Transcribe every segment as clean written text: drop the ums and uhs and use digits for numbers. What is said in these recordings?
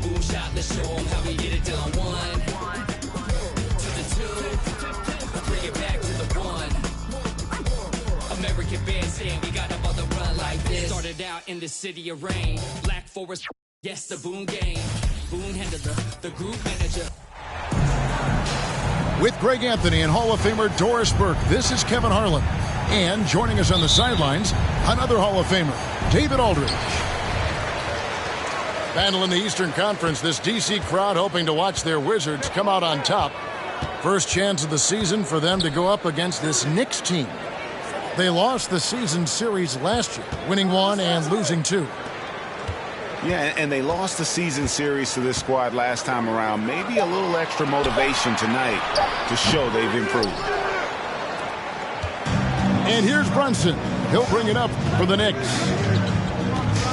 boom shot, let's show them how we get it done. 1 to the 2, bring it back to the 1. American Bandstand, we got about to run like this. Started out in the city of rain, Black Forest, yes, the Boone game. Boone handled the group manager. With Greg Anthony and Hall of Famer Doris Burke, this is Kevin Harlan. And joining us on the sidelines, another Hall of Famer, David Aldridge. Battle in the Eastern Conference, this D.C. crowd hoping to watch their Wizards come out on top. First chance of the season for them to go up against this Knicks team. They lost the season series last year, winning 1 and losing 2. Yeah, and they lost the season series to this squad last time around. Maybe a little extra motivation tonight to show they've improved. And here's Brunson. He'll bring it up for the Knicks.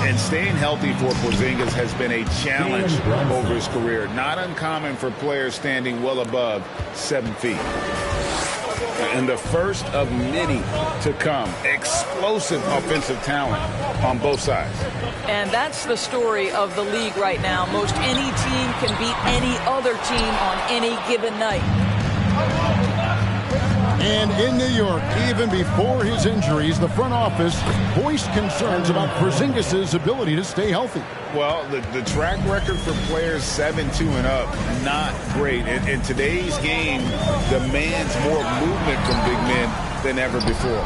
And staying healthy for Porzingis has been a challenge over his career. Not uncommon for players standing well above 7 feet. And the first of many to come. Explosive offensive talent on both sides. And that's the story of the league right now. Most any team can beat any other team on any given night. And in New York, even before his injuries, the front office voiced concerns about Porzingis' ability to stay healthy. Well, the track record for players 7-2 and up, not great. And today's game demands more movement from big men than ever before.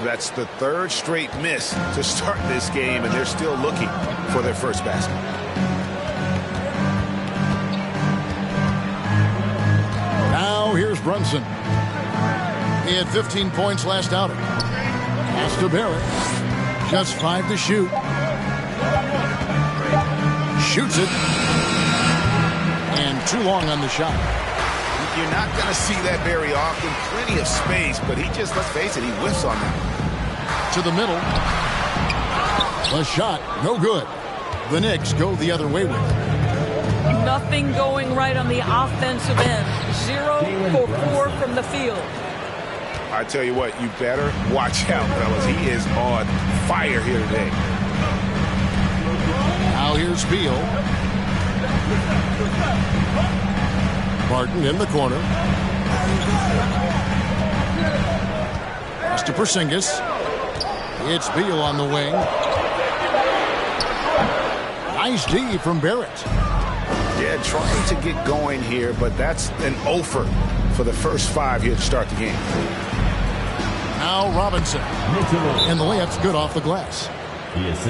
That's the 3rd straight miss to start this game, and they're still looking for their first basket. Now here's Brunson. He had 15 points last outing. Pass to Barrett. Just 5 to shoot. Shoots it. And too long on the shot. You're not going to see that very often. Plenty of space, but he just, let's face it, he whiffs on that. To the middle. The shot, no good. The Knicks go the other way with it. Nothing going right on the offensive end. 0 for 4 from the field. I tell you what, you better watch out, fellas. He is on fire here today. Now here's Beal. Barton in the corner. Pass to Porzingis. It's Beal on the wing. Nice D from Barrett. Yeah, trying to get going here, but that's an offer for the first 5 here to start the game. Now Robinson. And the layup's good off the glass.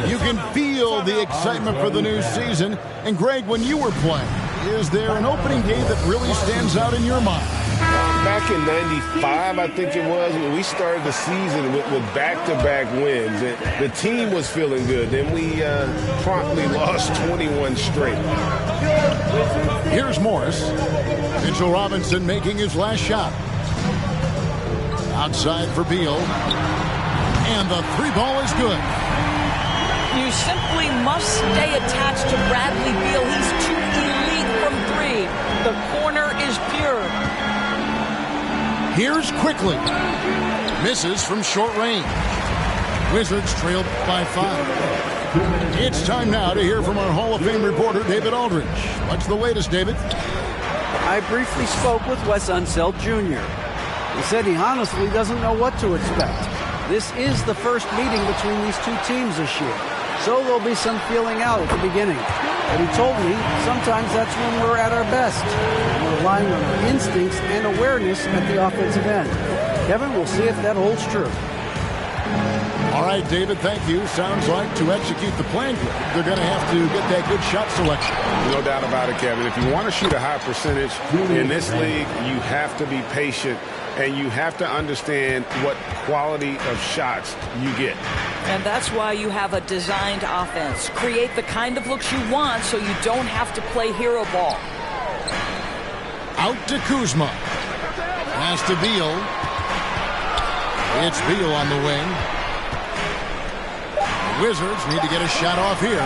You can feel the excitement for the new season. And Greg, when you were playing, is there an opening day that really stands out in your mind? Back in '95, I think it was, when we started the season with back-to-back wins. The team was feeling good. Then we promptly lost 21 straight. Here's Morris. Mitchell Robinson making his last shot. Outside for Beal. And the 3-ball is good. You simply must stay attached to Bradley Beal. He's too elite from 3. The corner is pure. Here's Quickly. Misses from short range. Wizards trailed by 5. It's time now to hear from our Hall of Fame reporter, David Aldridge. What's the latest, David? I briefly spoke with Wes Unseld Jr. He said he honestly doesn't know what to expect. This is the first meeting between these two teams this year, so there'll be some feeling out at the beginning. But he told me sometimes that's when we're at our best. We're relying on our instincts and awareness at the offensive end. Kevin, we'll see if that holds true. All right, David, thank you. Sounds like to execute the plan, they're going to have to get that good shot selection. No doubt about it, Kevin. If you want to shoot a high percentage in this league, you have to be patient, and you have to understand what quality of shots you get. And that's why you have a designed offense. Create the kind of looks you want so you don't have to play hero ball. Out to Kuzma. Pass to Beal. It's Beal on the wing. Wizards need to get a shot off here.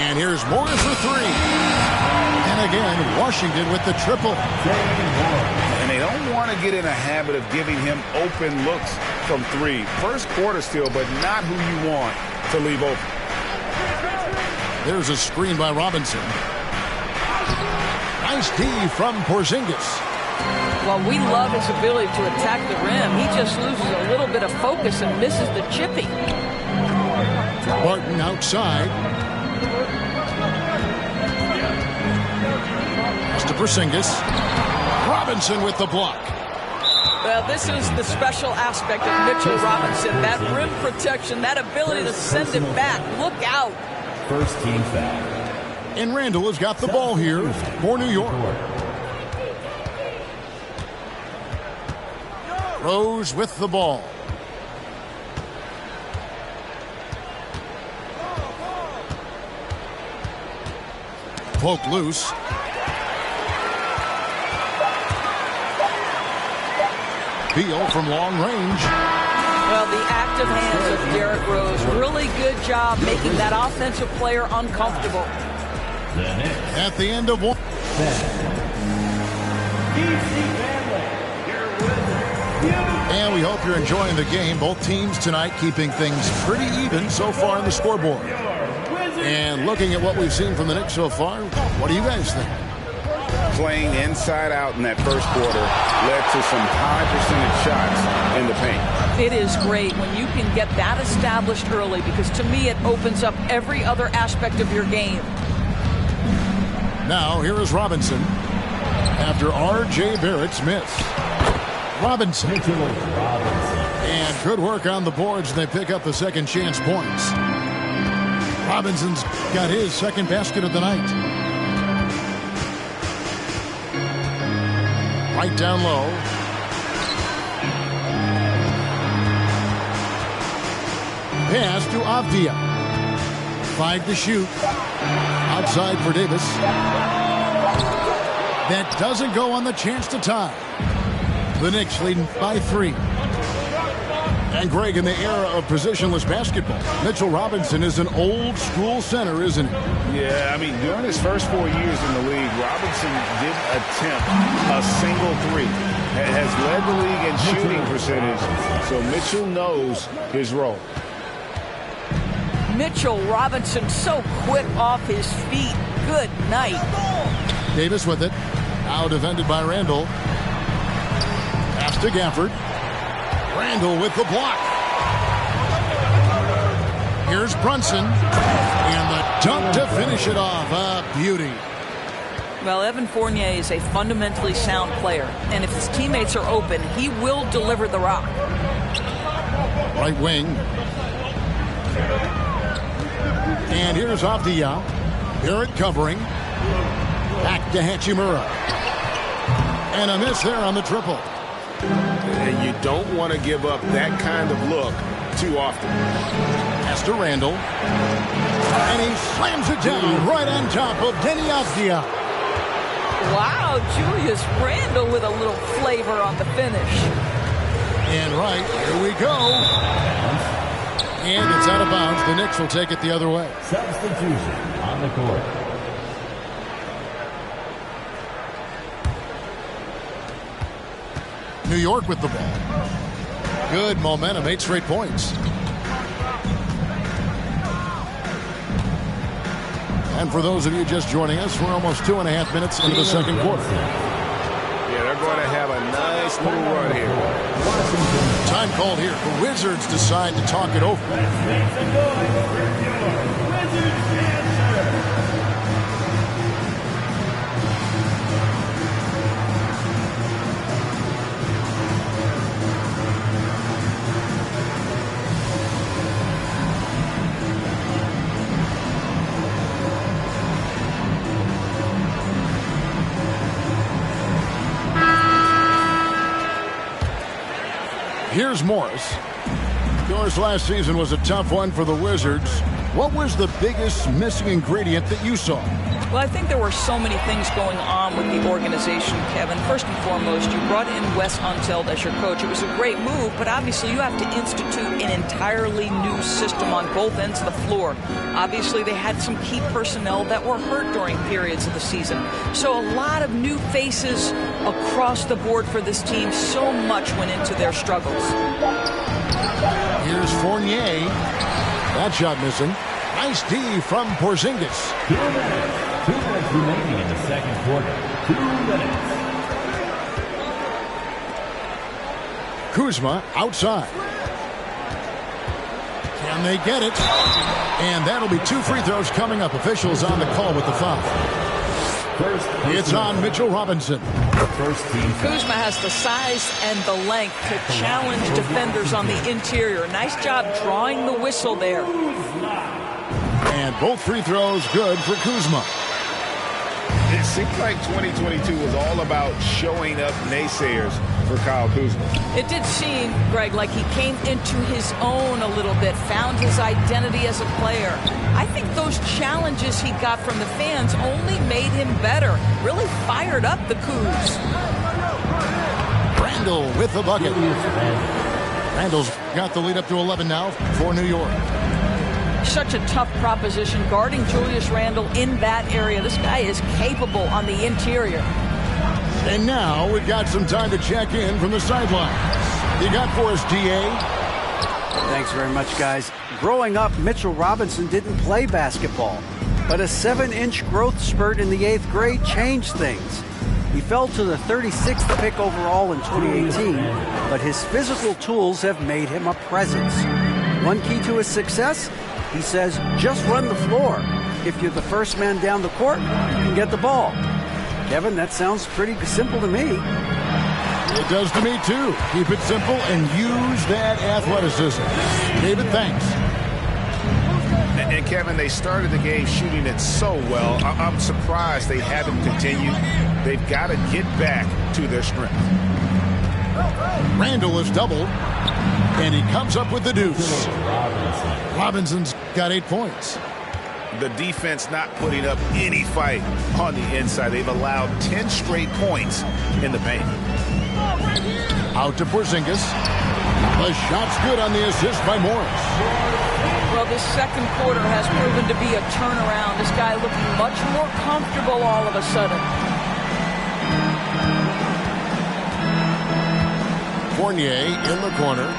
And here's Morris for 3. And again, Washington with the triple. And they don't want to get in a habit of giving him open looks from 3. First quarter still, but not who you want to leave open. There's a screen by Robinson. Nice D from Porzingis. Well, we love his ability to attack the rim. He just loses a little bit of focus and misses the chippy. Barton outside. Pass to Porzingis. Robinson with the block. Well, this is the special aspect of Mitchell Robinson. That rim protection, that ability to send it back. Look out. First team foul. And Randall has got the ball here for New York. Rose with the ball. Poke loose. Beal from long range. Well, the active hands of Derrick Rose. Really good job making that offensive player uncomfortable. At the end of one. And we hope you're enjoying the game. Both teams tonight keeping things pretty even so far on the scoreboard. And looking at what we've seen from the Knicks so far, what do you guys think? Playing inside out in that first quarter led to some high percentage shots in the paint. It is great when you can get that established early, because to me it opens up every other aspect of your game. Now here is Robinson after R.J. Barrett's miss. Robinson. And good work on the boards. They pick up the second chance points. Robinson's got his second basket of the night. Right down low. Pass to Avdia. 5 to shoot. Outside for Davis. That doesn't go on the chance to tie. The Knicks leading by 3. And Greg, in the era of positionless basketball, Mitchell Robinson is an old school center, isn't he? Yeah, I mean, during his first 4 years in the league, Robinson didn't attempt a single three. Has led the league in shooting percentage, so Mitchell knows his role. Mitchell Robinson so quick off his feet. Good night. Davis with it. Now defended by Randall. Pass to Gafford. Randall with the block. Here's Brunson. And the dunk to finish it off. A beauty. Well, Evan Fournier is a fundamentally sound player. And if his teammates are open, he will deliver the rock. Right wing. And here's Avdia. Barrett covering. Back to Hachimura. And a miss there on the triple. And you don't want to give up that kind of look too often. Pass to Randall. And he slams it down right on top of Denny Avdia. Wow, Julius Randall with a little flavor on the finish. And right, here we go. And it's out of bounds. The Knicks will take it the other way. Substitution on the court. New York with the ball. Good momentum, 8 straight points. And for those of you just joining us, we're almost 2.5 minutes into the second quarter. Yeah, they're going to have a nice little run here. Time called here. The Wizards decide to talk it over. Here's Morris. Yours last season was a tough one for the Wizards. What was the biggest missing ingredient that you saw? Well, I think there were so many things going on with the organization, Kevin. First and foremost, you brought in Wes Unseld as your coach. It was a great move, but obviously you have to institute an entirely new system on both ends of the floor. Obviously, they had some key personnel that were hurt during periods of the season. So a lot of new faces across the board for this team. So much went into their struggles. Here's Fournier. That shot missing. Nice D from Porzingis. 2 minutes. 2 minutes remaining in the second quarter. 2 minutes. Kuzma outside. Can they get it? And that'll be 2 free throws coming up. Officials on the call with the foul. It's on Mitchell Robinson. Kuzma has the size and the length to challenge defenders on the interior. Nice job drawing the whistle there. And both free throws good for Kuzma. It seems like 2022 was all about showing up naysayers for Kyle Kuzma. It did seem, Greg, like he came into his own a little bit, found his identity as a player. I think those challenges he got from the fans only made him better, really fired up the Kuz. Randle with the bucket. Randle's got the lead up to 11 now for New York. Such a tough proposition guarding Julius Randle in that area. This guy is capable on the interior. And now we've got some time to check in from the sidelines. You got for us, D.A.? Thanks very much, guys. Growing up, Mitchell Robinson didn't play basketball, but a 7-inch growth spurt in the 8th grade changed things. He fell to the 36th pick overall in 2018, but his physical tools have made him a presence. One key to his success? He says, just run the floor. If you're the first man down the court, you can get the ball. Kevin, that sounds pretty simple to me. It does to me, too. Keep it simple and use that athleticism. David, thanks. And Kevin, they started the game shooting it so well. I'm surprised they haven't continued. They've got to get back to their strength. Randle is doubled, and he comes up with the deuce. Robinson's got 8 points. The defense not putting up any fight on the inside. They've allowed 10 straight points in the paint. Out to Porzingis. The shot's good on the assist by Morris. Well, this second quarter has proven to be a turnaround. This guy looking much more comfortable all of a sudden. Fournier in the corner.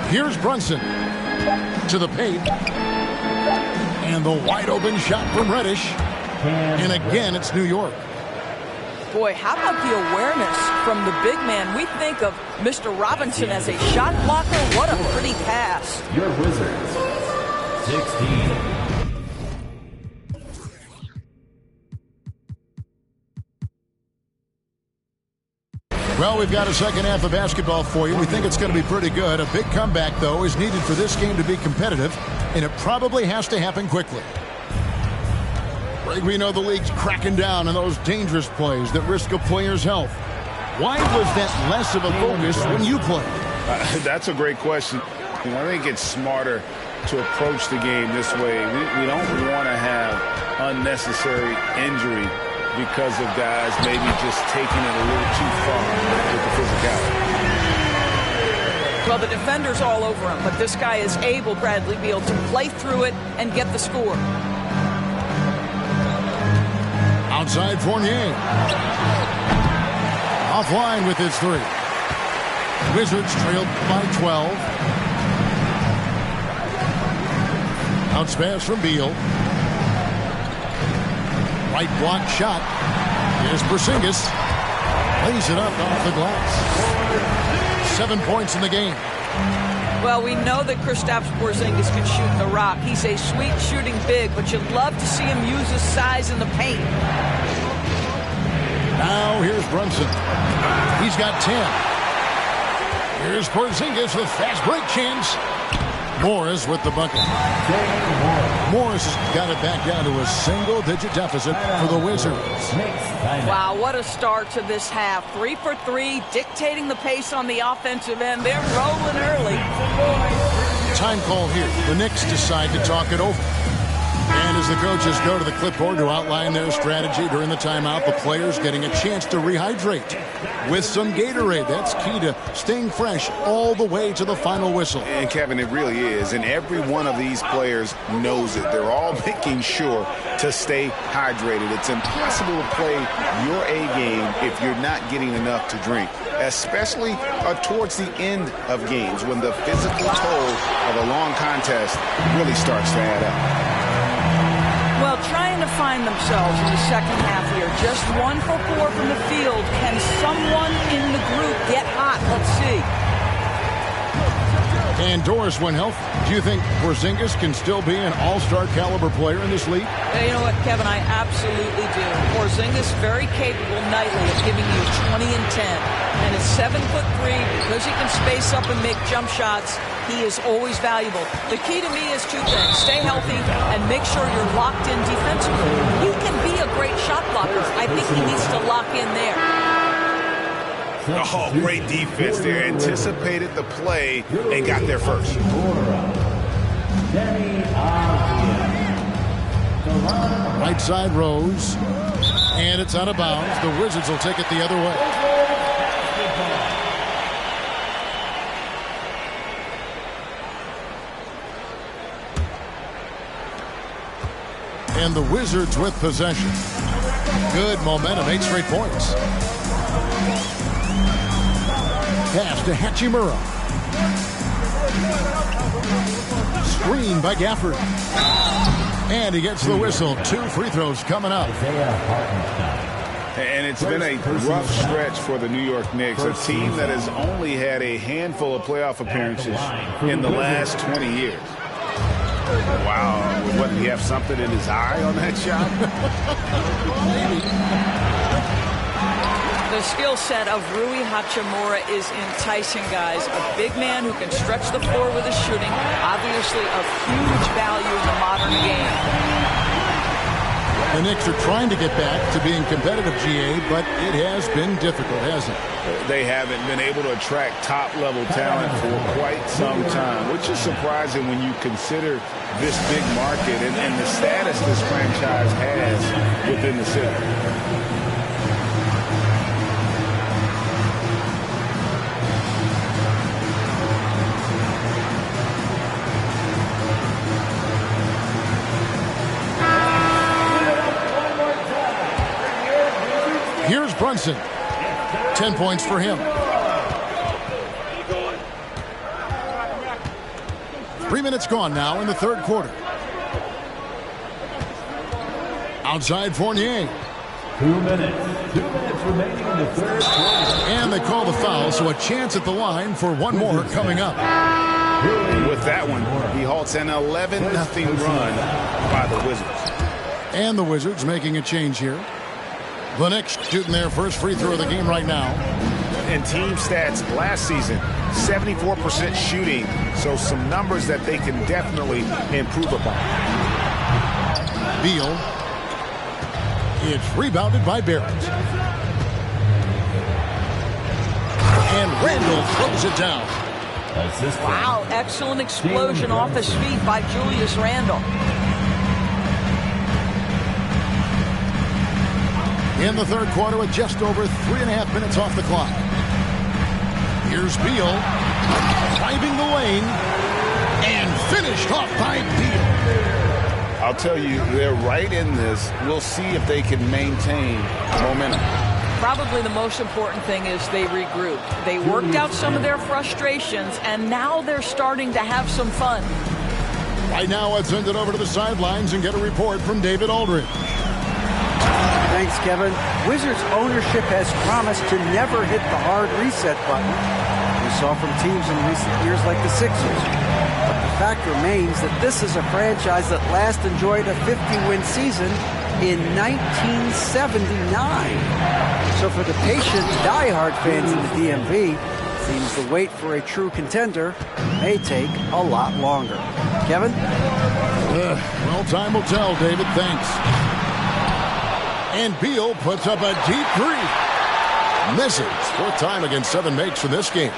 Here's Brunson to the paint. And the wide open shot from Reddish. And again, it's New York. Boy, how about the awareness from the big man? We think of Mr. Robinson as a shot blocker. What a pretty pass. Your Wizards, 16. Well, we've got a second half of basketball for you. We think it's going to be pretty good. A big comeback, though, is needed for this game to be competitive, and it probably has to happen quickly. We know the league's cracking down on those dangerous plays that risk a player's health. Why was that less of a focus when you played? That's a great question. I think it's smarter to approach the game this way. We don't want to have unnecessary injury because of guys maybe just taking it a little too far with the physicality. Well, the defender's all over him, but this guy is able, Bradley Beal, to play through it and get the score. Outside Fournier. Offline with his 3. Wizards trailed by 12. Bounce pass from Beal. Right block shot. Here's Porzingis. Lays it up off the glass. 7 points in the game. Well, we know that Kristaps Porzingis can shoot the rock. He's a sweet shooting big, but you'd love to see him use his size in the paint. Now here's Brunson. He's got 10. Here's Porzingis with fast break chance. Morris with the bucket. Morris has got it back down to a single-digit deficit for the Wizards. Wow, what a start to this half. 3 for 3, dictating the pace on the offensive end. They're rolling early. Time call here. The Knicks decide to talk it over. And And as the coaches go to the clipboard to outline their strategy during the timeout, the players getting a chance to rehydrate with some Gatorade. That's key to staying fresh all the way to the final whistle. And, Kevin, it really is. And every one of these players knows it. They're all making sure to stay hydrated. It's impossible to play your A game if you're not getting enough to drink, especially towards the end of games when the physical toll of a long contest really starts to add up. Well, trying to find themselves in the second half here. Just 1 for 4 from the field. Can someone in the group get hot? Let's see. And Doris, when healthy, do you think Porzingis can still be an all-star caliber player in this league? You know what, Kevin? I absolutely do. Porzingis very capable nightly of giving you 20 and 10. And at 7'3", because he can space up and make jump shots, he is always valuable. The key to me is 2 things. Stay healthy and make sure you're locked in defensively. He can be a great shot blocker. I think he needs to lock in there. Oh, great defense there. Anticipated the play and got there first. Right side Rose. And it's out of bounds. The Wizards will take it the other way. And the Wizards with possession. Good momentum, 8 straight points. Pass to Hachimura. Screen by Gafford. And he gets the whistle. 2 free throws coming up. And it's been a rough stretch for the New York Knicks, a team that has only had a handful of playoff appearances in the last 20 years. Wow, what, did he have something in his eye on that shot? The skill set of Rui Hachimura is enticing, guys. A big man who can stretch the floor with his shooting, obviously of huge value in the modern game. The Knicks are trying to get back to being competitive, GA, but it has been difficult, hasn't it? They haven't been able to attract top-level talent for quite some time, which is surprising when you consider this big market and the status this franchise has within the city. Here's Brunson. 10 points for him. 3 minutes gone now in the third quarter. Outside Fournier. 2 minutes. 2 minutes remaining in the third quarter. And they call the foul, so a chance at the line for one more coming up. With that one, he halts an 11-0 run by the Wizards. And the Wizards making a change here. The Knicks shooting their first free throw of the game right now. And team stats last season, 74% shooting, so some numbers that they can definitely improve upon. Beal. It's rebounded by Barrett. And Randall throws it down. Wow, excellent explosion off his feet by Julius Randle. In the third quarter with just over 3.5 minutes off the clock. Here's Beal. Driving the lane. And finished off by Beal. I'll tell you, they're right in this. We'll see if they can maintain momentum. Probably the most important thing is they regrouped. They worked out some of their frustrations, and now they're starting to have some fun. Right now, let's send it over to the sidelines and get a report from David Aldridge. Thanks, Kevin. Wizards ownership has promised to never hit the hard reset button. We saw from teams in recent years like the Sixers. But the fact remains that this is a franchise that last enjoyed a 50-win season in 1979. So for the patient, diehard fans in the DMV, seems the wait for a true contender may take a lot longer. Kevin? Well, time will tell, David. Thanks. And Beal puts up a deep three. Misses. 4th time against 7 makes for this game.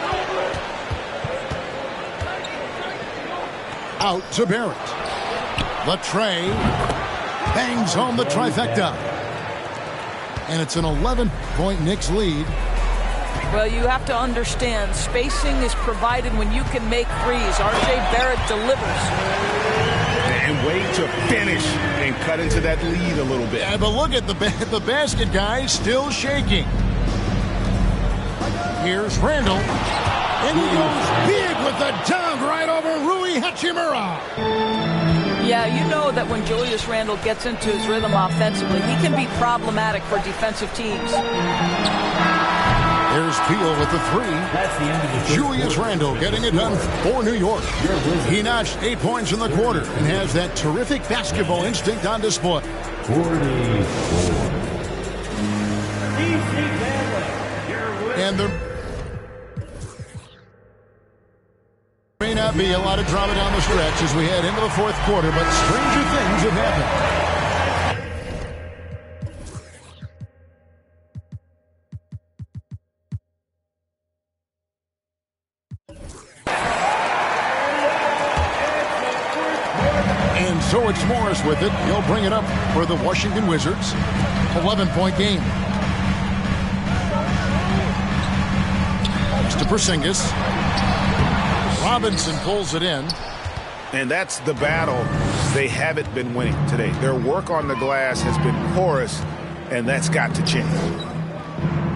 Out to Barrett. Latrey. bangs home the trifecta. And it's an 11-point Knicks lead. Well, you have to understand, spacing is provided when you can make threes. R.J. Barrett delivers. And wait to finish and cut into that lead a little bit. Yeah, but look at the basket, guys, still shaking. Here's Randall. And he goes big with the dunk right over Rui Hachimura. Yeah, you know that when Julius Randle gets into his rhythm offensively, he can be problematic for defensive teams. There's Peel with the three. That's the end of the Julius Randle getting it done for New York. He notched 8 points in the quarter and has that terrific basketball instinct on display. 44. And there may not be a lot of drama down the stretch as we head into the fourth quarter, but stranger things have happened. And so it's Morris with it. He'll bring it up for the Washington Wizards. 11-point game. To Porzingis. Robinson pulls it in. And that's the battle they haven't been winning today. Their work on the glass has been porous, and that's got to change.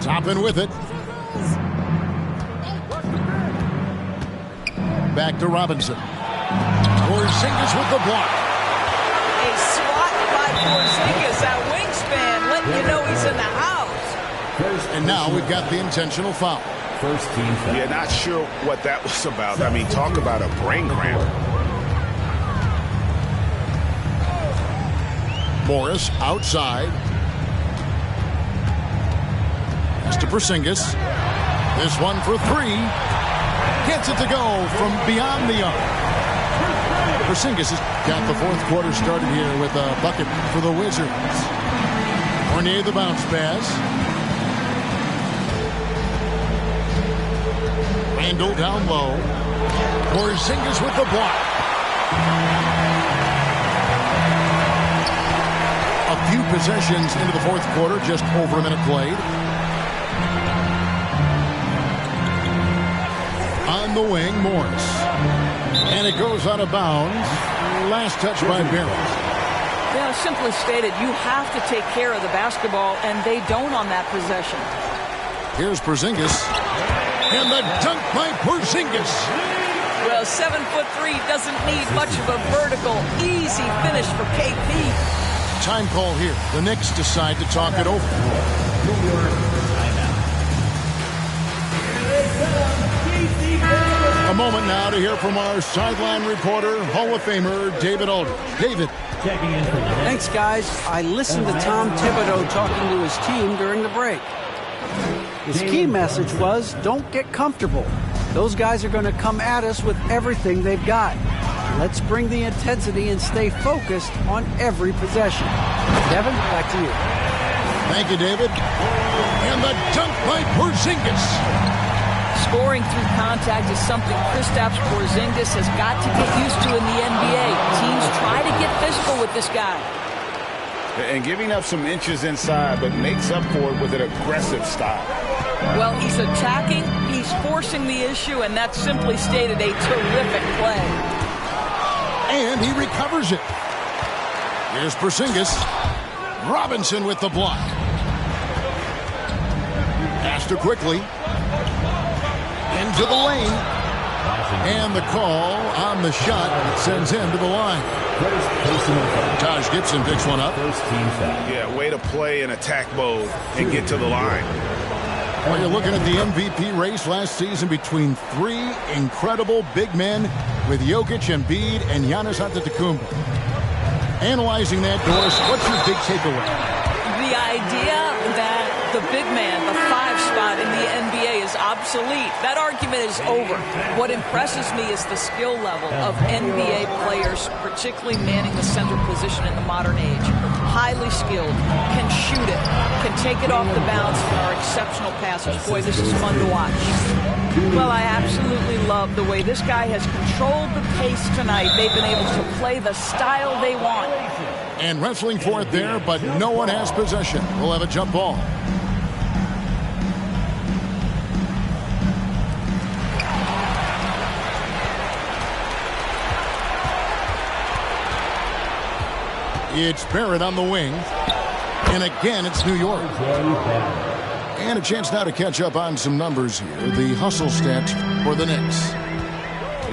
Toppin with it. Back to Robinson. Porzingis with the block. A swat by Porzingis, that wingspan, letting you know he's in the house. And now we've got the intentional foul. First team foul. Yeah, not sure what that was about. I mean, talk about a brain cramp. Morris outside. It's to Porzingis. This one for three. Gets it to go from beyond the arc. Porzingis has got the fourth quarter started here with a bucket for the Wizards. Fournier the bounce pass. Randall down low. Porzingis with the block. A few possessions into the fourth quarter, just over a minute played. On the wing, Morris. And it goes out of bounds. Last touch by Barrett. Yeah, simply stated, you have to take care of the basketball, and they don't on that possession. Here's Porzingis. And the dunk by Porzingis. Well, 7'3" doesn't need much of a vertical, easy finish for KP. Time call here. The Knicks decide to talk it over. A moment now to hear from our sideline reporter, Hall of Famer David Aldridge. David. Thanks, guys. I listened to Tom Thibodeau talking to his team during the break. His key message was, don't get comfortable. Those guys are going to come at us with everything they've got. Let's bring the intensity and stay focused on every possession. Kevin, back to you. Thank you, David. And the dunk by Porzingis. Scoring through contact is something Kristaps Porzingis has got to get used to in the NBA. Teams try to get physical with this guy. And giving up some inches inside, but makes up for it with an aggressive style. Well, he's attacking, he's forcing the issue, and that's simply stated a terrific play. And he recovers it. Here's Porzingis. Robinson with the block. Pastor quickly. Into the lane. And the call on the shot that sends him to the line. Taj Gibson picks one up. First team foul. Yeah, way to play in attack mode and get to the line. Well, you're looking at the MVP race last season between three incredible big men with Jokic, Embiid, and Giannis Antetokounmpo. Analyzing that, Doris, what's your big takeaway? The idea that the big man, the 5 spot in the NBA is obsolete. That argument is over. What impresses me is the skill level of NBA players, particularly manning the center position in the modern age. Highly skilled, can shoot it, can take it off the bounce, and are exceptional passers. Boy, this is fun to watch. Well, I absolutely love the way this guy has controlled the pace tonight. They've been able to play the style they want. And wrestling for it there, but no one has possession. We'll have a jump ball. It's Barrett on the wing. And again, it's New York. And a chance now to catch up on some numbers here. The hustle stats for the Knicks.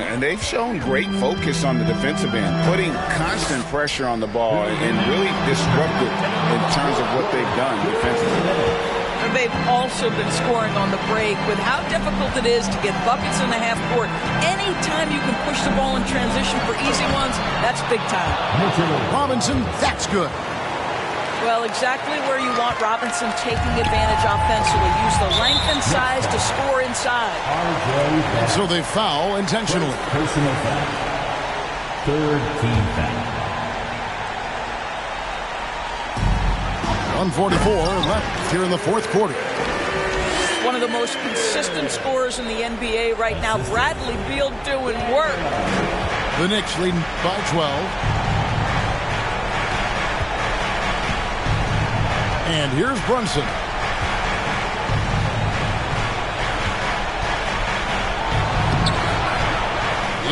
And they've shown great focus on the defensive end, putting constant pressure on the ball and really disruptive in terms of what they've done defensively. They've also been scoring on the break. With how difficult it is to get buckets in the half court, anytime you can push the ball in transition for easy ones, that's big time. Robinson, that's good. Well, exactly where you want Robinson taking advantage offensively. Use the length and size to score inside. So they foul intentionally. Personal foul. Third team foul. 1:44 left here in the fourth quarter. One of the most consistent scorers in the NBA right now, Bradley Beal, doing work. The Knicks leading by 12. And here's Brunson.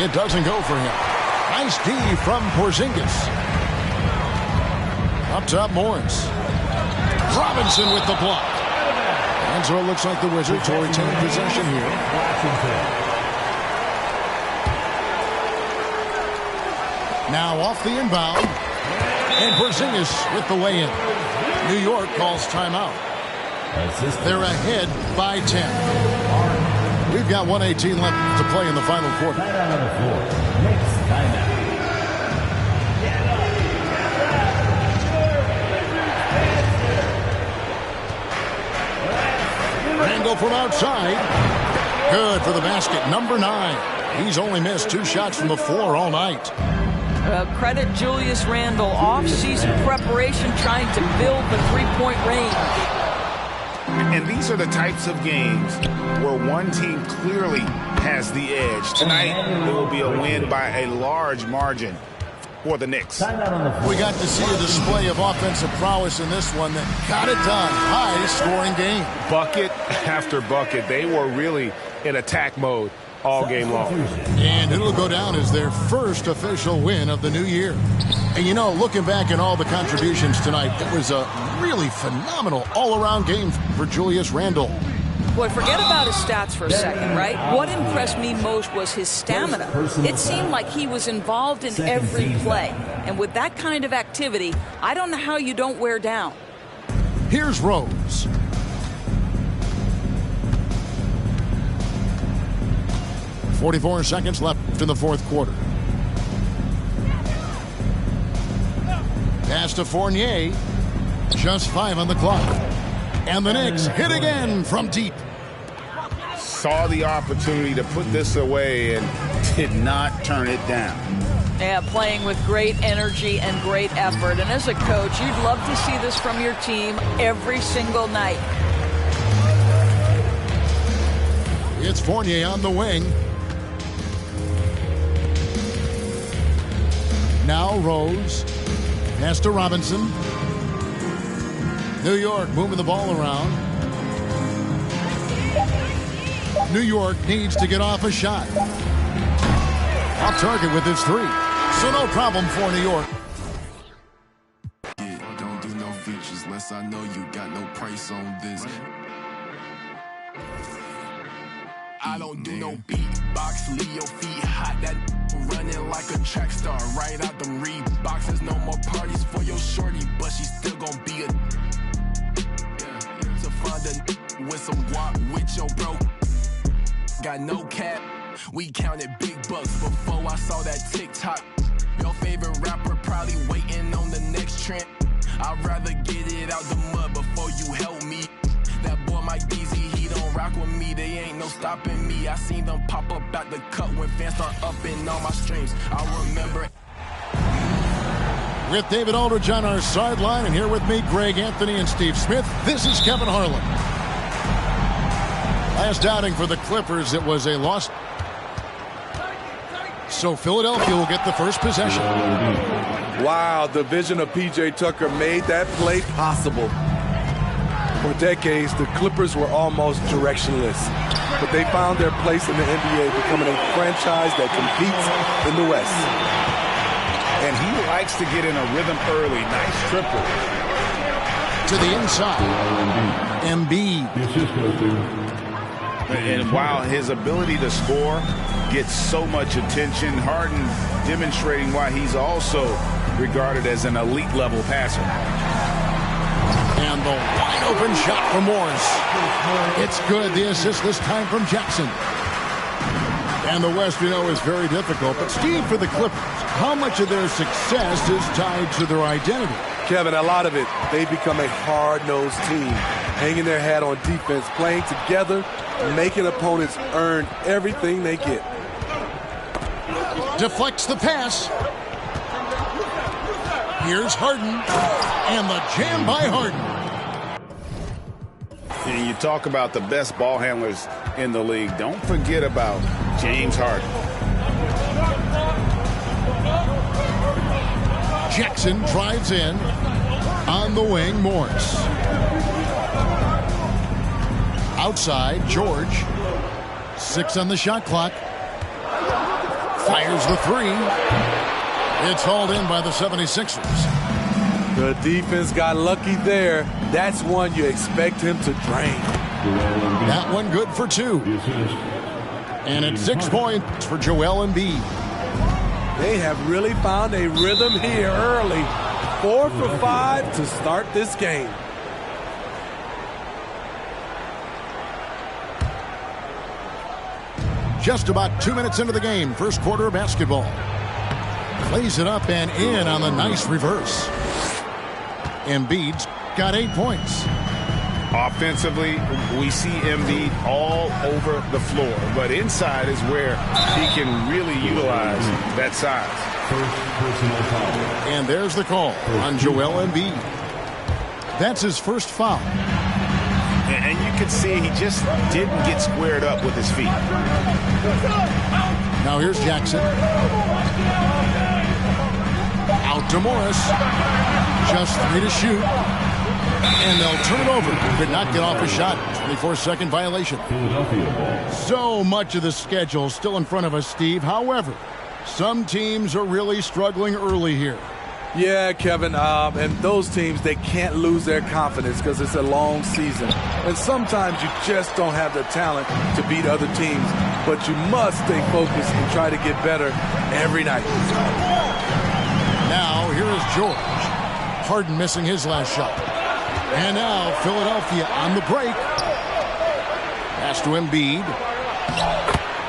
It doesn't go for him. Nice D from Porzingis. Up top, Morris. Robinson with the block. And so it looks like the Wizards will retain possession here. Now off the inbound. And Porzingis with the lay-in. New York calls timeout. They're ahead by 10. We've got 1:18 left to play in the final quarter. Randall from outside. Good for the basket. Number 9. He's only missed 2 shots from the floor all night. Credit Julius Randle. Off-season preparation, trying to build the three-point range. And these are the types of games where one team clearly has the edge. Tonight, it will be a win by a large margin for the Knicks. We got to see a display of offensive prowess in this one that got it done. High-scoring game. Bucket after bucket. They were really in attack mode all game long. And it'll go down as their first official win of the new year. And you know, looking back at all the contributions tonight, it was a really phenomenal all-around game for Julius Randle. Boy, forget about his stats for a second, right? What impressed me most was his stamina. It seemed like he was involved in every play. And with that kind of activity, I don't know how you don't wear down. Here's Rose. .44 seconds left in the fourth quarter. Pass to Fournier. Just 5 on the clock. And the Knicks hit again from deep. Saw the opportunity to put this away and did not turn it down. Yeah, playing with great energy and great effort. And as a coach, you'd love to see this from your team every single night. It's Fournier on the wing. Now Rose. Pass to Robinson. New York moving the ball around. New York needs to get off a shot. Off target with his 3. So no problem for New York. Don't do no features unless I know you got no price on this. I don't do no beatbox, leave your feet hot. That running like a track star, right out them Reeboks. There's no more parties for your shorty, but she still gon' be a to find a with some guap with your bro. Got no cap, we counted big bucks before I saw that TikTok. Your favorite rapper probably waiting on the next trend. I'd rather get it out the mud before you help me. That boy Mike Deasy, he don't rock with me. They ain't no stopping me. I seen them pop up at the cut when fans start upping all my streams. I remember. With David Aldridge on our sideline, and here with me, Greg Anthony and Steve Smith, this is Kevin Harlan. Last outing for the Clippers, it was a loss. So Philadelphia will get the first possession. Wow, the vision of P.J. Tucker made that play possible. For decades, the Clippers were almost directionless, but they found their place in the NBA, becoming a franchise that competes in the West. And he likes to get in a rhythm early. Nice triple. To the inside. Embiid. And while his ability to score gets so much attention, Harden demonstrating why he's also regarded as an elite level passer. And the wide open shot from Morris. It's good. The assist this time from Jackson. And the West, you know, is very difficult. But Steve, for the Clippers, how much of their success is tied to their identity? Kevin, a lot of it. They become a hard-nosed team, hanging their hat on defense, playing together, making opponents earn everything they get. Deflects the pass. Here's Harden. And the jam by Harden. And you talk about the best ball handlers in the league. Don't forget about James Harden. Jackson drives in. On the wing, Morris. Outside, George. 6 on the shot clock. Fires the 3. It's hauled in by the 76ers. The defense got lucky there. That's one you expect him to drain. That one good for 2. And it's 6 points for Joel Embiid. They have really found a rhythm here early. 4 for 5 to start this game. Just about 2 minutes into the game, first quarter of basketball. Plays it up and in on the nice reverse. Embiid's got 8 points. Offensively, we see Embiid all over the floor, but inside is where he can really utilize that size. And there's the call on Joel Embiid. That's his first foul. And you can see he just didn't get squared up with his feet. Now here's Jackson. Out to Morris. Just 3 to shoot. And they'll turn it over. Could not get off a shot. 24-second violation. So much of the schedule still in front of us, Steve. However, some teams are really struggling early here. Yeah, Kevin, and those teams, they can't lose their confidence because it's a long season. And sometimes you just don't have the talent to beat other teams, but you must stay focused and try to get better every night. Now, here is George. Harden missing his last shot. And now, Philadelphia on the break. Pass to Embiid.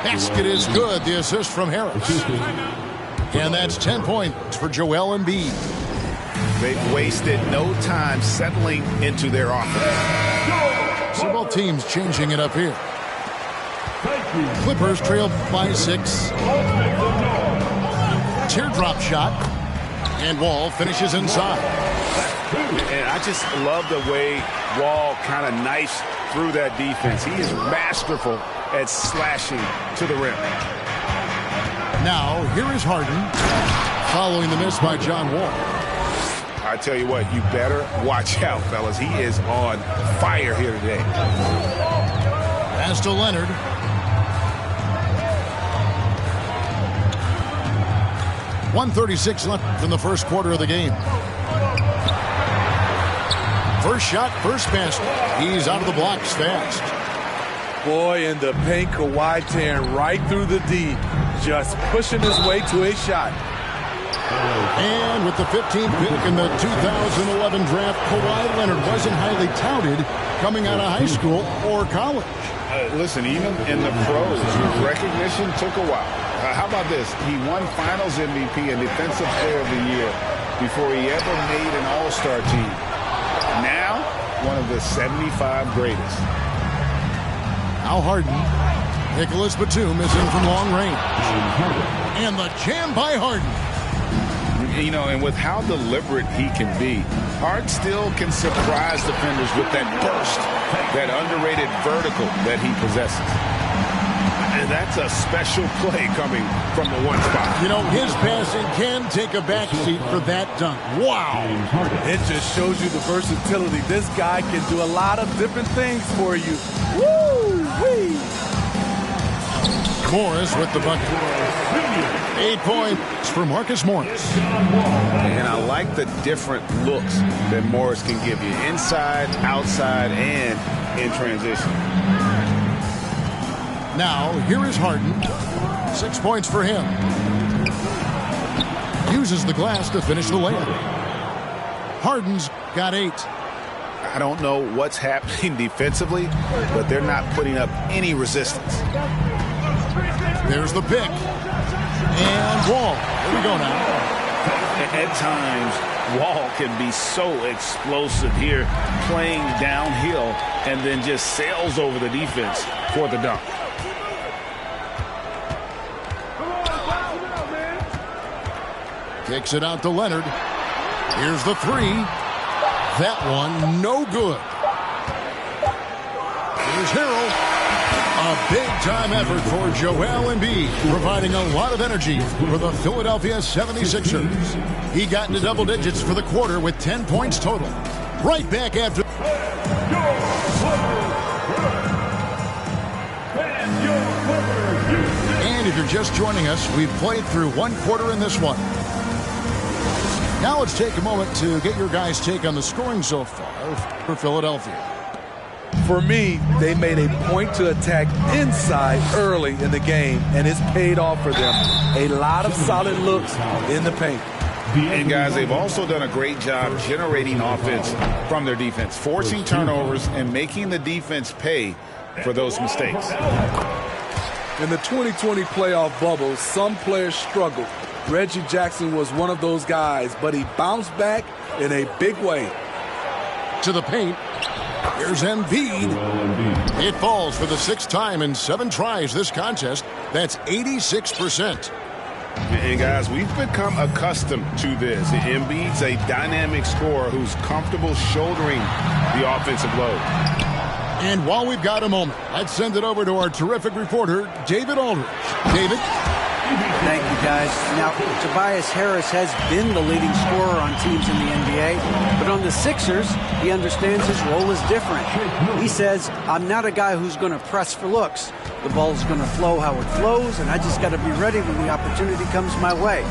Basket is good. The assist from Harris. And that's 10 points for Joel Embiid. They've wasted no time settling into their offense. So both teams changing it up here. Clippers trail by 6. Teardrop shot. And Wall finishes inside. And I just love the way Wall kind of knifes through that defense. He is masterful at slashing to the rim. Now, here is Harden, following the miss by John Wall. I tell you what, you better watch out, fellas. He is on fire here today. Pass to Leonard. .136 left in the first quarter of the game. First shot, first basket. He's out of the blocks fast. Boy, in the paint, Kawhi tearing right through the D. Just pushing his way to a shot. And with the 15th pick in the 2011 draft, Kawhi Leonard wasn't highly touted coming out of high school or college. Listen, even in the pros, recognition took a while. How about this? He won Finals MVP and Defensive Player of the Year before he ever made an All-Star team. Now, one of the 75 greatest. Now Harden. Nicholas Batum is in from long range. And the jam by Harden. You know, and with how deliberate he can be, Harden still can surprise defenders with that burst, that underrated vertical that he possesses. And that's a special play coming from the one spot. You know, his passing can take a backseat for that dunk. Wow. It just shows you the versatility. This guy can do a lot of different things for you. Woo-wee. Morris with the bucket. 8 points for Marcus Morris. And I like the different looks that Morris can give you. Inside, outside, and in transition. Now, here is Harden. 6 points for him. Uses the glass to finish the layup. Harden's got 8. I don't know what's happening defensively, but they're not putting up any resistance. There's the pick. And Wall. Here we go now. At times, Wall can be so explosive here, playing downhill, and then just sails over the defense for the dunk. Kicks it out to Leonard. Here's the 3. That one, no good. Here's Harrell. A big-time effort for Joel Embiid, providing a lot of energy for the Philadelphia 76ers. He got into double digits for the quarter with 10 points total. Right back after... And if you're just joining us, we've played through one quarter in this one. Now let's take a moment to get your guys' take on the scoring so far for Philadelphia. For me, they made a point to attack inside early in the game, and it's paid off for them. A lot of solid looks in the paint. And guys, they've also done a great job generating offense from their defense, forcing turnovers and making the defense pay for those mistakes. In the 2020 playoff bubble, some players struggled. Reggie Jackson was one of those guys, but he bounced back in a big way. To the paint. Here's Embiid. It falls for the 6th time in 7 tries this contest. That's 86%. And guys, we've become accustomed to this. Embiid's a dynamic scorer who's comfortable shouldering the offensive load. And while we've got a moment, let's send it over to our terrific reporter, David Aldridge. David? Thank you, guys. Now, Tobias Harris has been the leading scorer on teams in the NBA, but on the Sixers, he understands his role is different. He says, I'm not a guy who's going to press for looks. The ball's going to flow how it flows, and I just got to be ready when the opportunity comes my way.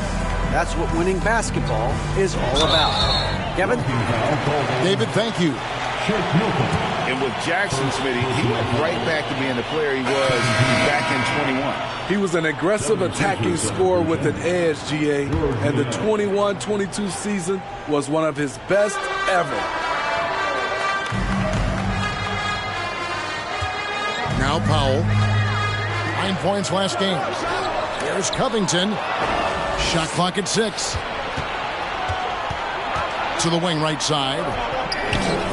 That's what winning basketball is all about. Kevin? David, thank you. And with Jackson, Smitty, he went right back to being the player he was back in 21. He was an aggressive attacking scorer with an edge, GA, and the 21-22 season was one of his best ever. Now Powell. 9 points last game. Here's Covington. Shot clock at 6. To the wing right side.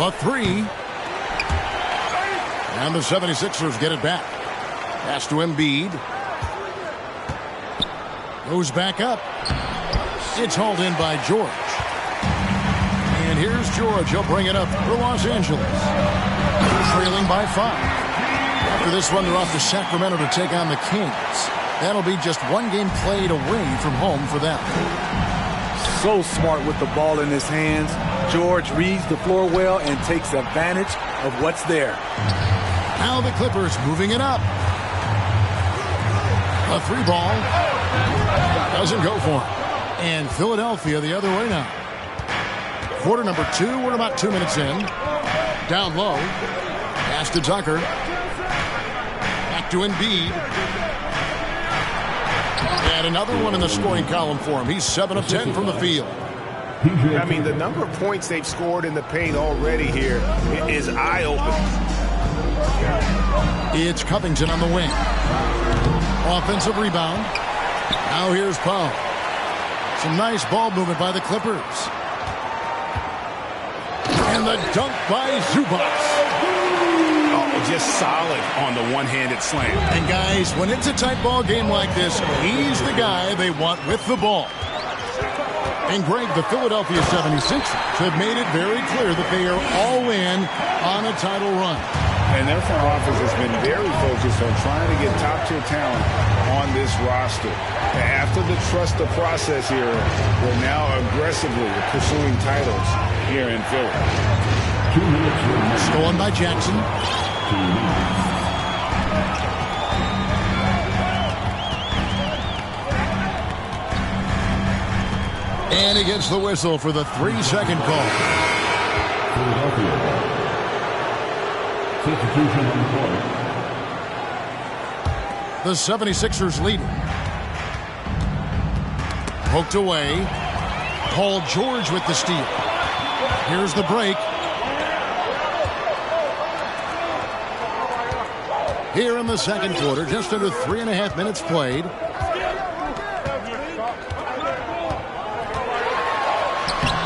A 3. And the 76ers get it back. Pass to Embiid. Goes back up. It's hauled in by George. And here's George. He'll bring it up for Los Angeles. Trailing by 5. After this one, they're off to Sacramento to take on the Kings. That'll be just one game played away from home for them. So smart with the ball in his hands. George reads the floor well and takes advantage of what's there. Now the Clippers moving it up. A 3 ball. Doesn't go for him. And Philadelphia the other way now. Quarter number 2. We're about 2 minutes in. Down low. Pass to Tucker. Back to Embiid. And another one in the scoring column for him. He's 7 of 10 from the field. I mean, the number of points they've scored in the paint already here is eye-opening. It's Covington on the wing. Offensive rebound. Now here's Powell. Some nice ball movement by the Clippers. And the dunk by Zubac. Oh, just solid on the one-handed slam. And guys, when it's a tight ball game like this, he's the guy they want with the ball. And Greg, the Philadelphia 76ers have made it very clear that they are all in on a title run. And their front office has been very focused on trying to get top-tier talent on this roster. After the trust the process era, we're now aggressively pursuing titles here in Philly. 2 minutes remaining. Stolen by Jackson. 2 minutes. And he gets the whistle for the 3-second call. Philadelphia. Substitution on the court. The 76ers lead. Poked away. Paul George with the steal. Here's the break. Here in the second quarter, just under 3.5 minutes played.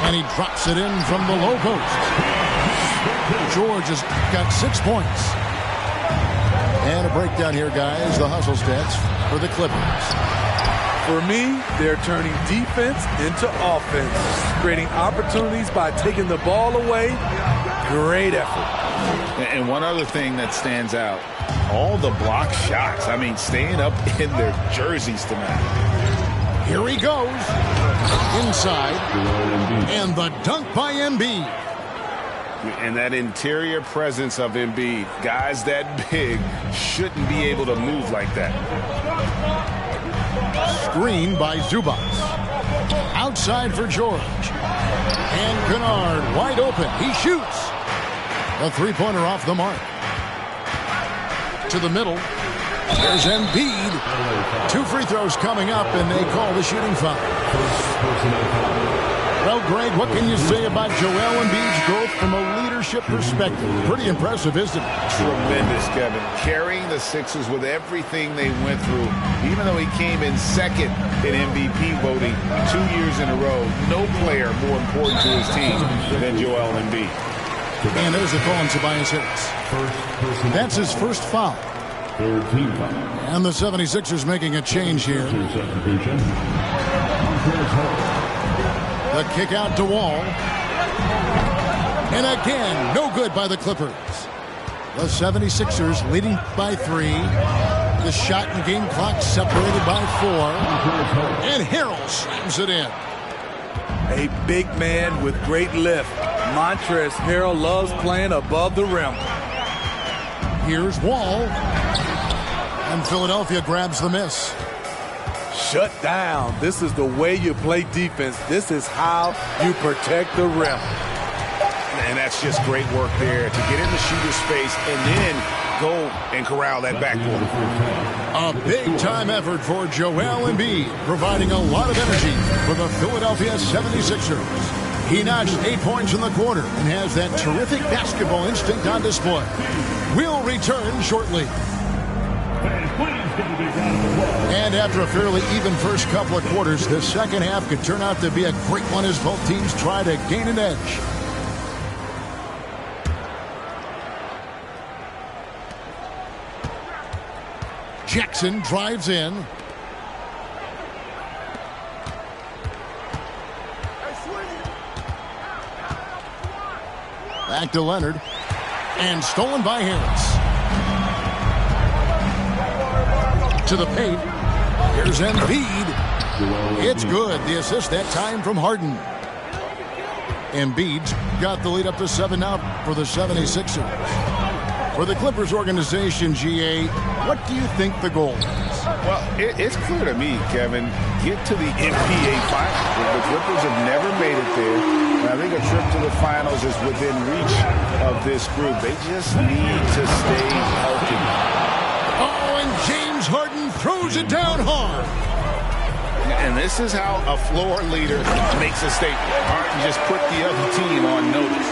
And he drops it in from the low post. George has got 6 points. And a breakdown here, guys. The hustle stats for the Clippers. For me, they're turning defense into offense, creating opportunities by taking the ball away. Great effort. And one other thing that stands out, all the block shots. I mean, staying up in their jerseys tonight. Here he goes. Inside. And the dunk by Embiid. And that interior presence of Embiid, guys that big shouldn't be able to move like that. Screen by Zubac. Outside for George. And Kennard wide open. He shoots. A three-pointer off the mark. To the middle. There's Embiid. 2 free throws coming up, and they call the shooting foul. Well, Greg, what can you say about Joel Embiid's growth from a leadership perspective? Pretty impressive, isn't it? Tremendous, Kevin. Carrying the Sixers with everything they went through. Even though he came in second in MVP voting 2 years in a row, no player more important to his team than Joel Embiid. And there's a call on Tobias Harris. That's his first foul. Third team foul. And the 76ers making a change here. Substitution. The kick out to Wall. And again, no good by the Clippers. The 76ers leading by 3. The shot and game clock separated by 4. And Harrell slams it in. A big man with great lift. Montrezl Harrell loves playing above the rim. Here's Wall. And Philadelphia grabs the miss. Shut down. This is the way you play defense. This is how you protect the rim. And that's just great work there to get in the shooter's face and then go and corral that backboard. A big-time effort for Joel Embiid, providing a lot of energy for the Philadelphia 76ers. He notched 8 points in the quarter and has that terrific basketball instinct on display. We'll return shortly. And after a fairly even first couple of quarters, the second half could turn out to be a great one as both teams try to gain an edge. Jackson drives in. Back to Leonard. And stolen by Harris. To the paint. Here's Embiid. It's good. The assist that time from Harden. Embiid's got the lead up to 7 now for the 76ers. For the Clippers organization, GA, what do you think the goal is? Well, it's clear to me, Kevin, get to the NBA Finals. The Clippers have never made it there. And I think a trip to the Finals is within reach of this group. They just need to stay healthy. Oh, and James Harden throws it down hard. And this is how a floor leader makes a statement. Harden just put the other team on notice.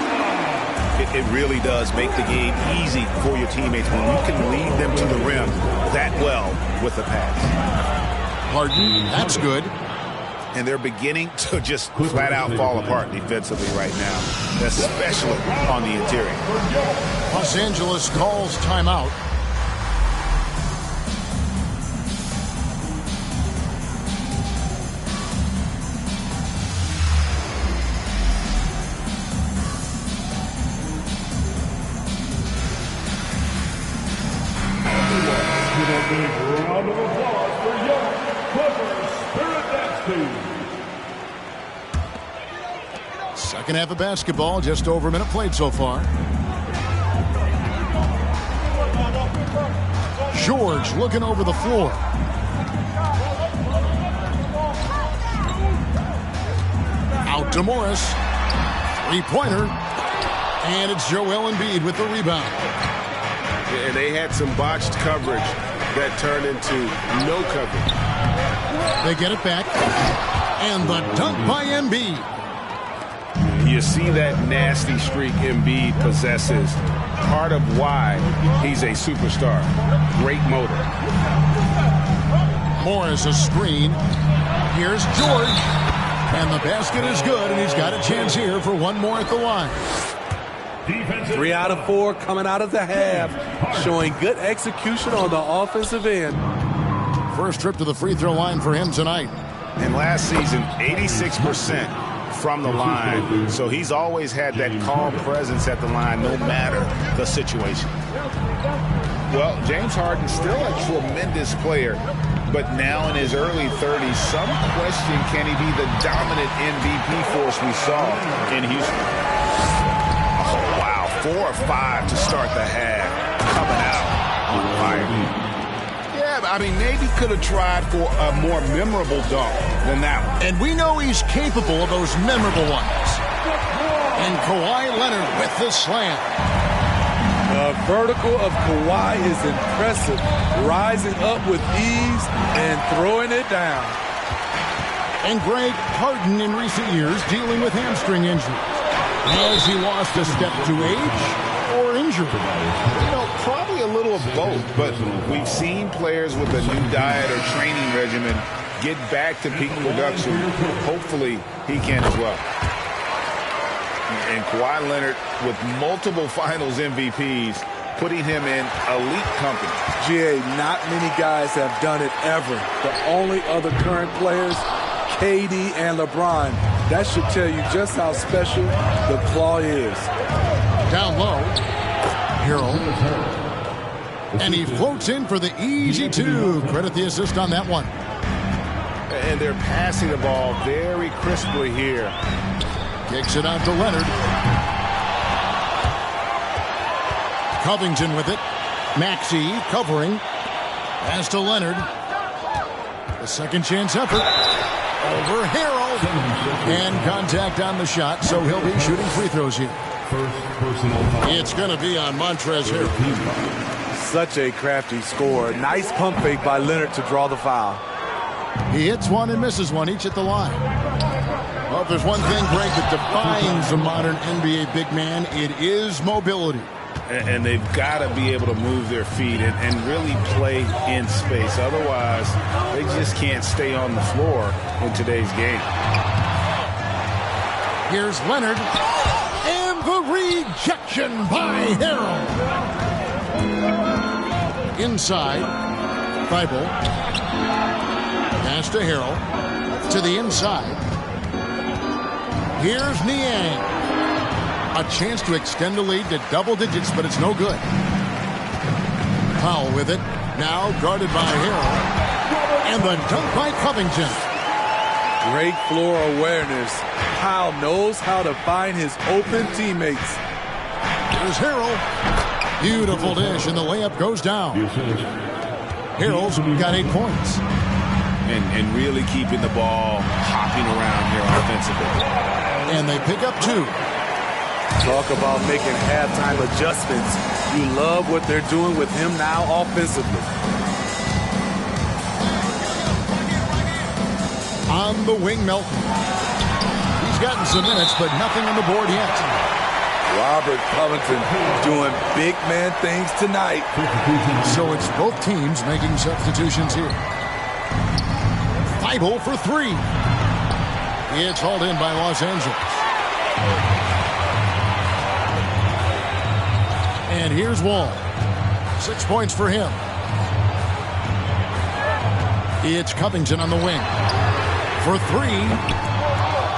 It really does make the game easy for your teammates when you can lead them to the rim that well with the pass. Harden, that's good. And they're beginning to just flat out fall apart defensively right now, especially on the interior. Los Angeles calls timeout. Second half of basketball, just over a minute played so far. George looking over the floor. Out to Morris. Three-pointer. And it's Joel Embiid with the rebound. And they had some botched coverage that turned into no coverage. They get it back. And the dunk by Embiid. You see that nasty streak Embiid possesses. Part of why he's a superstar. Great motor. Morris a screen. Here's George. And the basket is good, and he's got a chance here for one more at the line. 3 out of 4 coming out of the half, showing good execution on the offensive end. First trip to the free throw line for him tonight. And last season, 86% from the line. So he's always had that calm presence at the line no matter the situation. Well, James Harden's still a tremendous player, but now in his early 30s, some question, can he be the dominant MVP force we saw in Houston? Oh, wow. 4 or 5 to start the half. Coming out on fire. Yeah, I mean, maybe could have tried for a more memorable dunk than that one. And we know he's capable of those memorable ones. And Kawhi Leonard with the slam. The vertical of Kawhi is impressive, rising up with ease and throwing it down. And Greg Harden in recent years dealing with hamstring injuries. Has he lost a step to age or injury? You know, probably a little of both, but we've seen players with a new diet or training regimen get back to peak production. Hopefully, he can as well. And Kawhi Leonard with multiple finals MVPs, putting him in elite company. GA, not many guys have done it ever. The only other current players, KD and LeBron. That should tell you just how special the claw is. Down low, Harrell. And he floats in for the easy two. Credit the assist on that one. And they're passing the ball very crisply here. Kicks it out to Leonard. Covington with it. Maxey covering. Pass to Leonard. A second chance effort. Over Harrell. And contact on the shot, so he'll be shooting free throws here. It's going to be on Montrezl Harrell. Such a crafty score. Nice pump fake by Leonard to draw the foul. He hits one and misses one, each at the line. Well, if there's one thing, Greg, that defines a modern NBA big man, it is mobility. And they've got to be able to move their feet and really play in space. Otherwise, they just can't stay on the floor in today's game. Here's Leonard. And the rejection by Harrell. Inside. Thibault. Pass to Harrell. To the inside. Here's Niang. A chance to extend the lead to double digits, but it's no good. Powell with it. Now guarded by Harrell. And the dunk by Covington. Great floor awareness. Powell knows how to find his open teammates. Here's Harrell. Beautiful dish, and the layup goes down. Harrell's got 8 points. And really keeping the ball hopping around here offensively. And they pick up 2. Talk about making halftime adjustments. You love what they're doing with him now offensively. On the wing, Melton. He's gotten some minutes, but nothing on the board yet. Robert Covington doing big man things tonight. So it's both teams making substitutions here. Thibault for 3. It's hauled in by Los Angeles. And here's Wall. 6 points for him. It's Covington on the wing. For 3.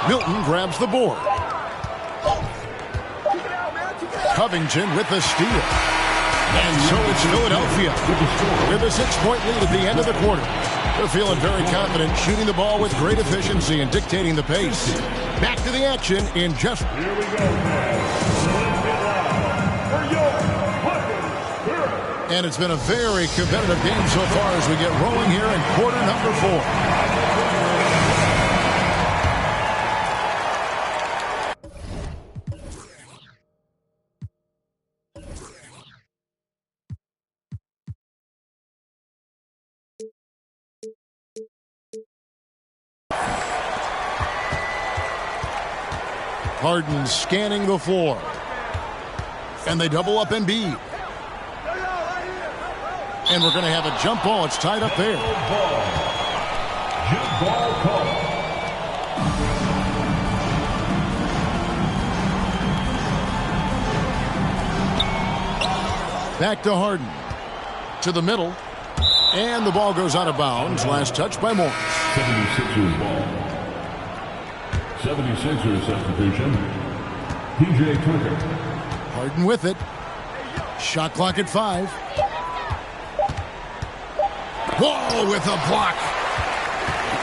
Milton grabs the board. Covington with the steal. And so it's Philadelphia with a 6-point lead at the end of the quarter. They're feeling very confident, shooting the ball with great efficiency and dictating the pace. Back to the action in just... Here we go. For your and it's been a very competitive game so far as we get rolling here in quarter number 4. Harden scanning the floor. And they double up Embiid. And we're going to have a jump ball. It's tied up there. Jump ball call. Back to Harden. To the middle. And the ball goes out of bounds. Last touch by Morris. 76ers ball. 76ers substitution. PJ Tucker. Harden with it. Shot clock at 5. Wall with a block.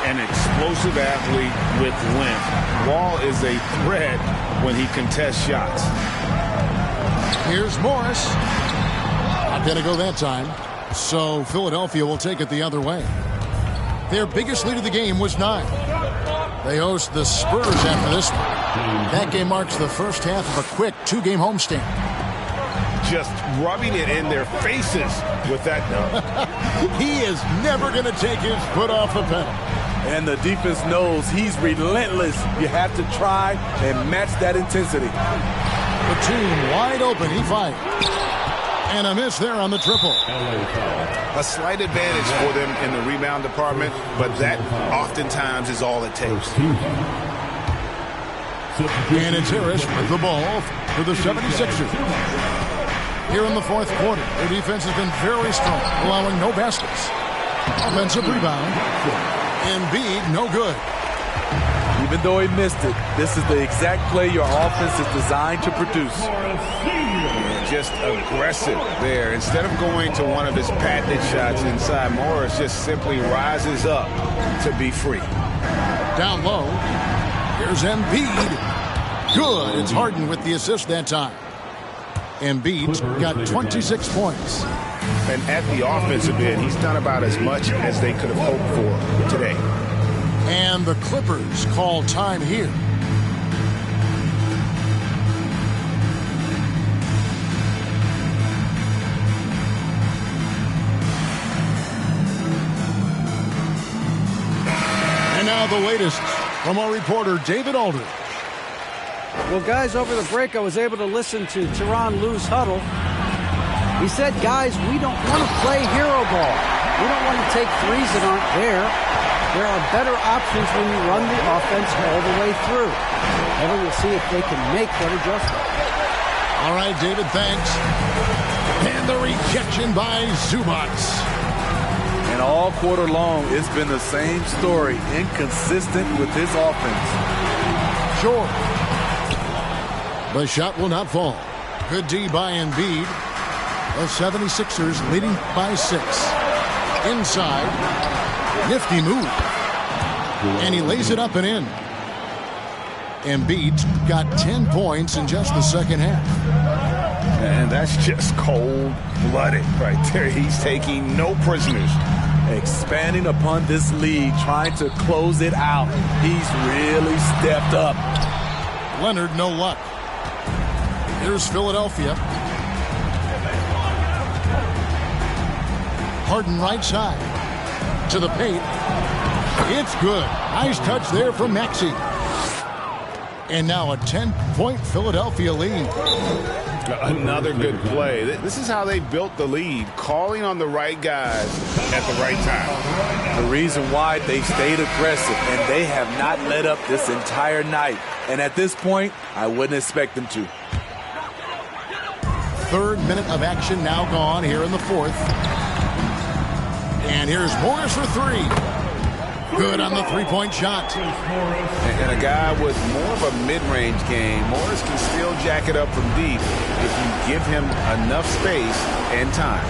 An explosive athlete with length. Wall is a threat when he contests shots. Here's Morris. Not going to go that time. So Philadelphia will take it the other way. Their biggest lead of the game was 9. They host the Spurs after this one. That game marks the first half of a quick 2-game homestand. Just rubbing it in their faces with that. He is never going to take his foot off the pedal. And the defense knows he's relentless. You have to try and match that intensity. The team wide open. He fights. And a miss there on the triple. A slight advantage for them in the rebound department, but that oftentimes is all it takes. And it's Harris with the ball for the 76ers. Here in the fourth quarter, their defense has been very strong, allowing no baskets. Offensive rebound. Embiid, no good. Even though he missed it, this is the exact play your offense is designed to produce. Just aggressive there. Instead of going to one of his patented shots inside, Morris just simply rises up to be free. Down low. Here's Embiid. Good. It's Harden with the assist that time. Embiid's got 26 points. And at the offensive end, he's done about as much as they could have hoped for today. And the Clippers call time here. And now the latest from our reporter, David Aldridge. Well, guys, over the break, I was able to listen to Tyronn Lue's huddle. He said, guys, we don't want to play hero ball. We don't want to take threes that aren't there. There are better options when you run the offense all the way through. And we'll see if they can make that adjustment. All right, David, thanks. And the rejection by Zubac. And all quarter long, it's been the same story, inconsistent with his offense. Sure. The shot will not fall. Good D by Embiid. The 76ers leading by 6. Inside. Nifty move. And he lays it up and in. Embiid's got 10 points in just the second half. And that's just cold-blooded right there. He's taking no prisoners. Expanding upon this lead, trying to close it out. He's really stepped up. Leonard, no luck. Here's Philadelphia. Harden right side. To the paint. It's good. Nice touch there from Maxey. And now a 10-point Philadelphia lead. Another good play. This is how they built the lead, calling on the right guys at the right time. The reason why they stayed aggressive, and they have not let up this entire night. And at this point, I wouldn't expect them to. Third minute of action now gone here in the fourth. And here's Morris for 3. Good on the three-point shot. And a guy with more of a mid-range game, Morris can still jack it up from deep if you give him enough space and time.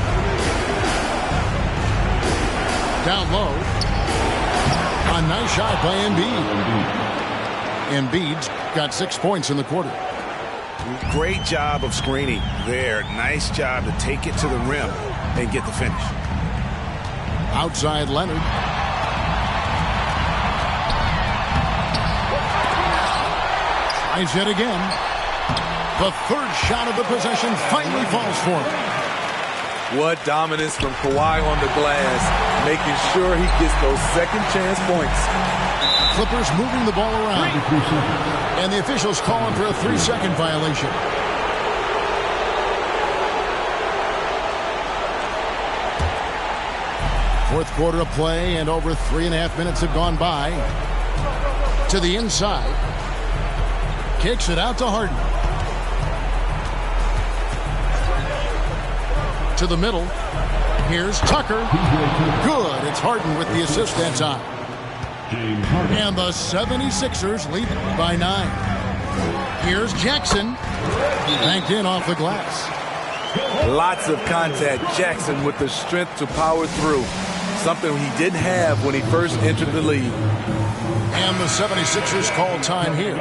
Down low. A nice shot by Embiid. Embiid's got 6 points in the quarter. Great job of screening there. Nice job to take it to the rim and get the finish. Outside Leonard. Tries it again. The third shot of the possession finally falls for him. What dominance from Kawhi on the glass, making sure he gets those second chance points. Clippers moving the ball around. And the officials calling for a 3-second violation. Fourth quarter of play, and over 3.5 minutes have gone by. To the inside. Kicks it out to Harden. To the middle. Here's Tucker. Good. It's Harden with the assist that time. And the 76ers lead by 9. Here's Jackson. Banked in off the glass. Lots of contact. Jackson with the strength to power through. Something he didn't have when he first entered the league. And the 76ers call time here.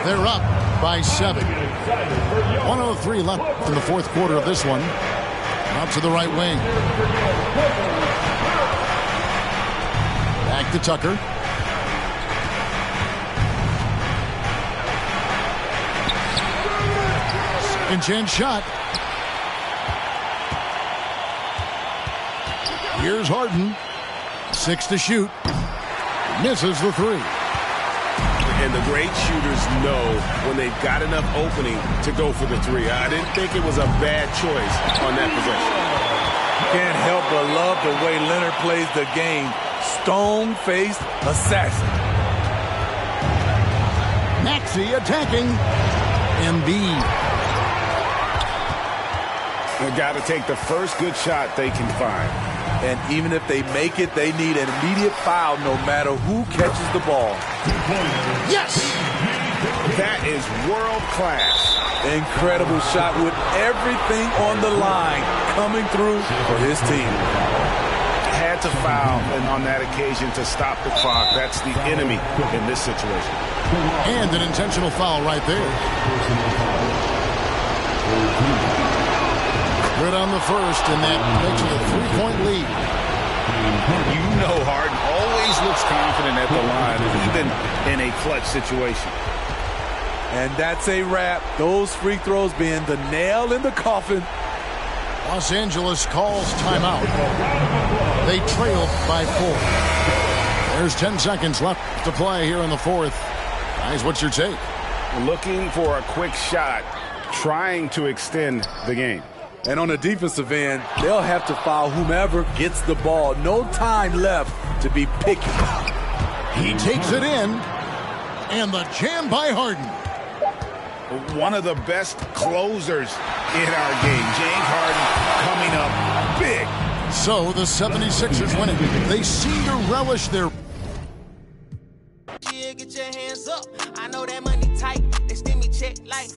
They're up by 7. 1:03 left in the fourth quarter of this one. Out to the right wing. Back to Tucker. Second chance shot. Here's Harden. 6 to shoot. Misses the 3. And the great shooters know when they've got enough opening to go for the 3. I didn't think it was a bad choice on that possession. Can't help but love the way Leonard plays the game. Stone-faced assassin. Maxey attacking. Embiid. They've got to take the first good shot they can find. And even if they make it, they need an immediate foul no matter who catches the ball. Yes! That is world class. Incredible shot with everything on the line coming through for his team. Had to foul and on that occasion to stop the clock. That's the enemy in this situation. And an intentional foul right there. Good on the first, and that makes it a 3-point lead. You know Harden always looks confident at the line, even in a clutch situation. And that's a wrap. Those free throws being the nail in the coffin. Los Angeles calls timeout. They trail by 4. There's 10 seconds left to play here in the fourth. Guys, what's your take? Looking for a quick shot, trying to extend the game. And on the defensive end, they'll have to foul whomever gets the ball. No time left to be picky. He takes it in, and the jam by Harden. One of the best closers in our game. James Harden coming up big. So the 76ers win it. They seem to relish their... Yeah, get your hands up. I know that money tight. They send me check like...